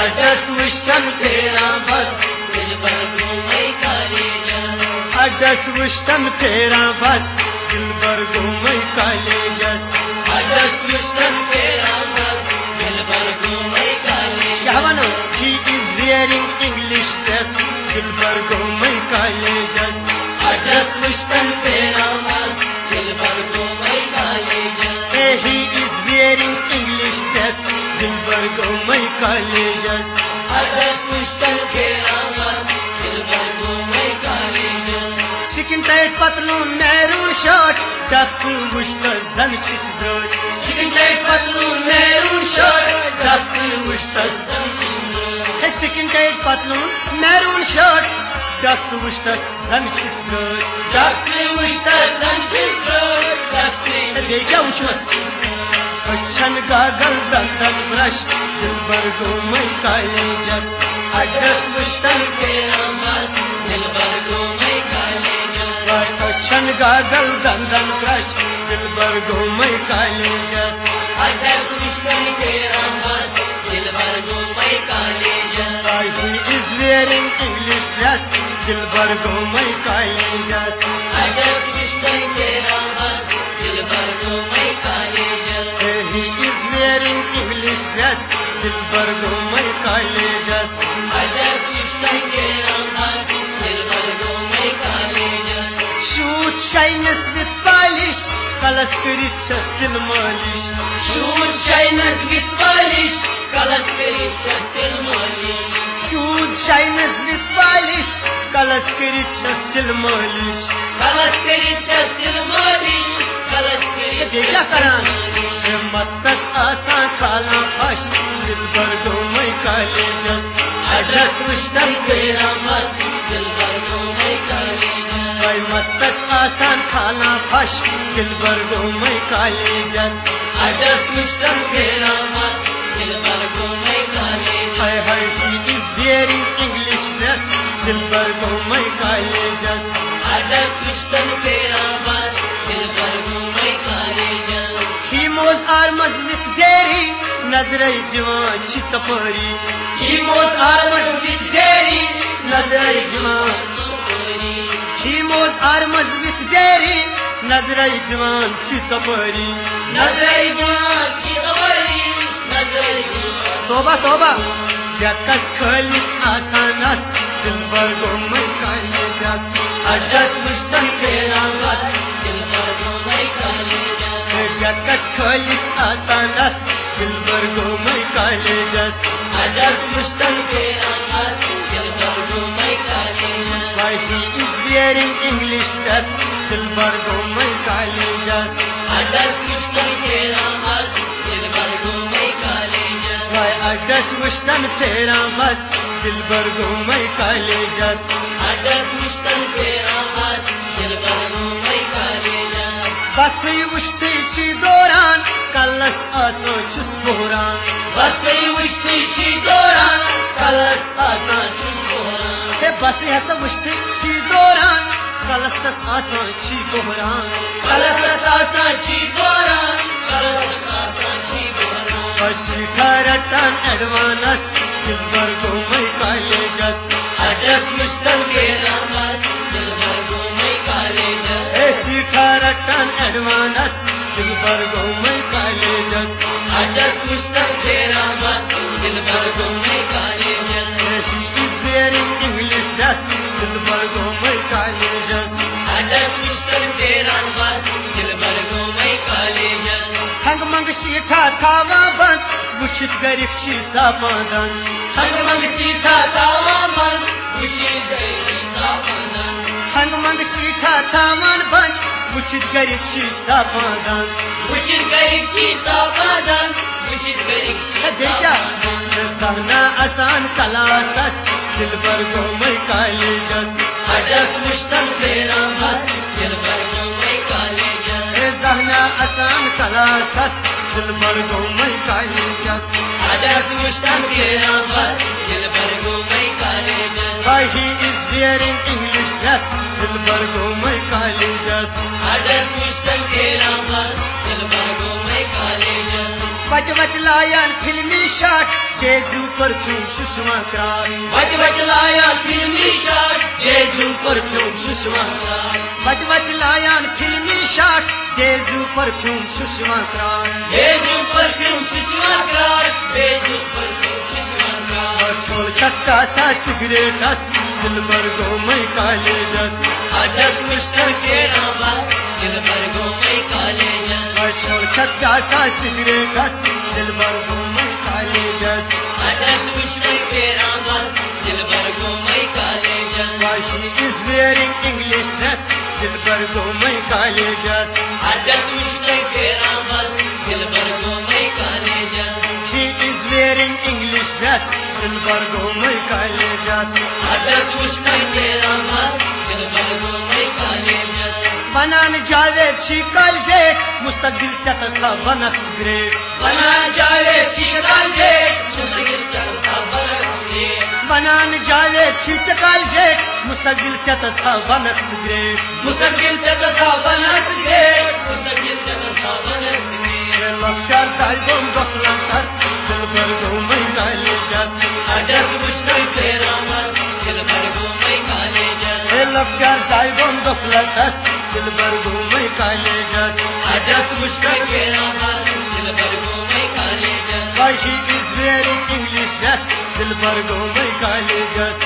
اڈس وشتن پھیران بس دل بھر گھومے کالجس اڈس وشتن پھیران بس دل بھر گھومے کالجس اڈس وشتن پھیران بس دل بھر گھومے کالجس کیا ونو he is wearing English dress دل بھر گھومے کالجس اڈس وشتن پھیران بس دل بھر گھومے colleges he is wearing English dress دل بھر گھومے کالجس اڈس وشتن پھیران بس دل بھر گھومے کالجس سکن ٹائٹ پتلون میرون شرٹ ڈفت وشت زن چھس درد سکن ٹائٹ پتلون میرون شرٹ ڈفت وشت سکن ٹائٹ پتلون میرون شرٹ ڈفت وشت زن چھس درد ڈفت وشت زن چھس درد ڈفت کیا وچھوس اچھن گاگل دندن برش دل بھر گھومے کالجس اڈس وشتن پھیران بس دل بھر گھومے کالجس اچھن گاگل دندن برش دل بھر گھومے کالجس اڈس وشتن پھیران بس دل بھر گھومے colleges he is wearing English dress دل بھر گھومے کالجس اڈس وشتن پھیران بس دل بھر گھومے colleges he is wearing English dress دل بھر گھومے کالجس اڈس وشتن پھیران بس دل بھر گھومے colleges shoes shines with polish کلس کرت چھس دل مالش shoes shines with polish کلس کرت چھس دل مالش shoes shines with polish کلس کرت چھس دل مالش کلس کرت چھس دل مالش کلس کرت بیٚیہِ کیٛاہ کران مستس آسان کھالان پھش دل بھر گھومے کالجس اڈس وشتن پھیران بس دل بھر گھومے کالجس مستس آسان کھالان پھش دل بھر گھومے کالجس اڈس وشتن پھیران بس دل بھر گھومے colleges he is wearing English dress دل بھر گھومے کالجس اڈس وشتن پھیران بس دل بھر گھومے colleges he mows arms with dairy نظرے دیوان چھ تپٲری he mows arms with dairy نظرے دیوان he mows arms with dairy نظرے دیوان چھ تپٲری نظرے دیوان چھ تپٲری نظرے دیوان توبہ توبہ یکس کھٲلِتھ آسانس دل بھر گھومے کالجس اڈس وشتن پھیران بس دل بھر گھومے کالجس یکس کھٲلِتھ آسانس دل بھر گھومے کالجس اڈس وشتن پھیران بس دل بھر گھومے colleges he is wearing English dress دل بھر گھومے کالجس اڈس وشتن پھیران بس دل بھر گھومے کالجس اڈس وشتن پھیران بس دل بھر گھومے کالجس اڈس وشتن پھیران بس دل بھر گھومے کالجس بسٕے وٕچھتھٕے چھی دوران کلس آسان چھُس بحران بسٕے وٕچھتھٕے چھی دوران کلس آسان چھُس بحران ہے بسٕے ہسا وٕچھتھٕے چھی دوران کلس تس آسان چھی بحران کلس تس آسان چھی دوران کلس تس آسان چھی بحران بس سیٹھا رٹان ایڈوانس دل بھر گھومے کالجس اڈس وشتن پھیران بس دل بھر گھومے کالجس ہے سیٹھا رٹان ایڈوانس دل بھر گھومے کالجس اڈس وشتن پھیران بس دل بھر گھومے colleges he is wearing English dress دل بھر گھومے کالجس اڈس وشتن پھیران بس دل بھر گھومے کالجس ہنگ منگ سیٹھا تھاوان بند وٕچھِتھ گرِکۍ چھی ژاپان دند ہنگ منگ سیٹھا تھاوان بند وٕچھِتھ گرِکۍ چھی ژاپان دند ہنگ منگ سیٹھا تھاوان بند وٕچھِتھ گرِکۍ چھی ژاپان دند وٕچھِتھ گرِکۍ چھی ژاپان دند وٕچھِتھ گرِکۍ چھی ژاپان دند زہنا اژان کلاسس دل بھر گھومے کالجس اڈس وشتن پھیران بس دل بھر گھومے کالجس زہنا اژان کلاسس دل بھر گھومے کالجس اڈس وشتن پھیران بس دل بھر گھومے colleges he is wearing English dress دل بھر گھومے کالجس اڈس وشتن پھیران بس دل بھر گھومے کالجس وتہِ وتہِ لایان فلمی shot Gezu perfume Sushma Krar. Vat layan filmi shot, Gezu perfume Sushma Krar. Vat layan filmi shot, Gezu perfume Sushma Krar. Gezu perfume Sushma Krar, Gezu perfume Sushma Krar. Chol chatta sa cigarette as, dil bar go mai kale jas. Adas mushtar tera bas, dil bar go mai kale jas. Chol chatta sa cigarette as, dil bar go mai kale jas. Adas mushtar tera bas, dil bar go mai kale jas. She is wearing English dress, dil bar go mai kale jas. Adas mushtar tera bas, dil bar go mai kale jas. She is wearing English dress, dil bar go mai kale jas. Adas mushtar tera bas, dil bar go mai kale jas. Banan Javed Chikal Jet, Mustaqbil Chatasta Banak Great. Bana jave chikal je, mustaqil chalsa banak je. Banan Javed Chikal Jet, Mustaqbil Chatasta Banak Great. Mustaqil chalsa banak je, mustaqil chalsa banak je. Lakchar Saibon Doklantas, dil bar go mai kale jas. Adas mushtar tera bas, dil bar go mai kale jas. Lakchar Saibon Doklantas, dil bar go mai kale jas. Adas mushtar tera bas, dil bar go mai kale jas. Why she is wearing English dress, dil bar go mai kale jas.